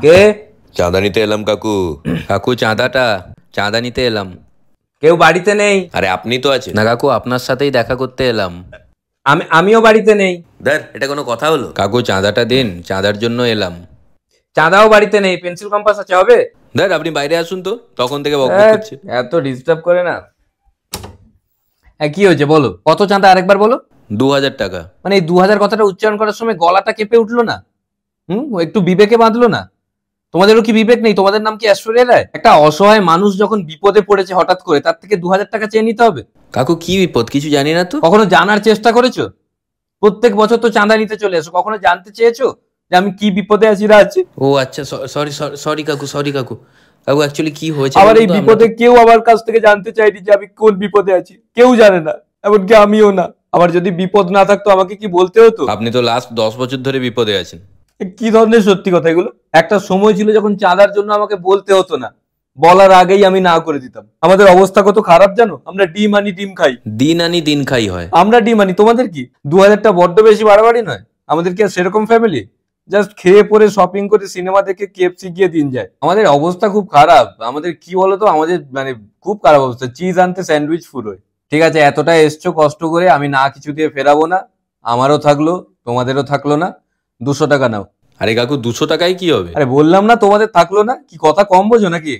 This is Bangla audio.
কে? চাঁদা নিতে এলাম কাকু। কাকু চাঁদা নিতে এলাম। কেউ বাড়িতে নেই। আরে আপনি তো আছেন। না কাকু, আপনার সাথেই দেখা করতে এলাম। আমিও বাড়িতে নেই। দেখ এটা কোনো কথা হলো? কাকু চাঁদাটা দিন, চাঁদার জন্য এলাম। চাঁদাও বাড়িতে নেই। পেন্সিল কম্পাস আছে, হবে? দেখ আপনি বাইরে আসুন তো, তখন থেকে বকবক করছে। এত ডিস্টার্ব করে না। হ্যাঁ, কি হয়েছে বলো? কত চাঁদা আরেকবার বলো। 2000 টাকা। মানে এই 2000 কথাটা উচ্চারণ করার সময় গলাটা কেঁপে উঠলো না? একটু বিবেকে বাঁধলো না? তোমাদেরও কি বিবেক নেই? তোমাদের নাম কি ঐশ্বরিয়া রায়? একটা অসহায় মানুষ যখন বিপদে পড়েছে হঠাৎ করে, তার থেকে 2000 টাকা চেয়ে নিতে হবে? কাকু কি বিপদ কিছু জানি না তো। কখনো জানার চেষ্টা করেছো? প্রত্যেক বছর তো চাঁদা নিতে চলে এসো, কখনো জানতে চেয়েছো যে আমি কি বিপদে আছি না আছি? ও আচ্ছা, সরি কাকু, কাকু অ্যাকচুয়ালি কি হয়েছে আবার বলুন এই তো, বিপদে কেউ আমার কাছ থেকে জানতে চাইনি যে আমি কোন বিপদে আছি। কেউ জানে না, এমনকি আমিও না। আবার যদি বিপদ না থাকতো আমাকে কি বলতে হতো? আপনি তো লাস্ট 10 বছর ধরে বিপদে আছেন। কি ধরনের সত্যি কথা এগুলো? একটা সময় ছিল যখন চাঁদার জন্য আমাকে বলতে হতো না, বলার আগেই আমি না করে দিতাম। আমাদের অবস্থা কত খারাপ জানো? আমরা ডিম আনি ডিম খাই। দিন আনি দিন খাই হয়। আমরা ডিম আনি, তোমাদের কি? 2000টা বড্ড বেশি বাড়াবাড়ি নয়? আমাদের কি আর সেরকম ফ্যামিলি? জাস্ট খেয়ে পরে শপিং করে সিনেমা দেখে কেএফসি গিয়ে দিন যায়। আমাদের অবস্থা খুব খারাপ। আমাদের কি বলতো, আমাদের মানে খুব খারাপ অবস্থা। চিজ আনতে স্যান্ডউইচ ফুরোয়। ঠিক আছে, এতটা এসছো কষ্ট করে, আমি না কিছু দিয়ে ফেরাবো না। আমারও থাকলো, তোমাদেরও থাকলো না। 200 টাকা নাও। আরে কাকু 200 টাকায় কি হবে? আরে বললাম না তোমাদের থাকলো না, কি কথা কম বোঝো নাকি?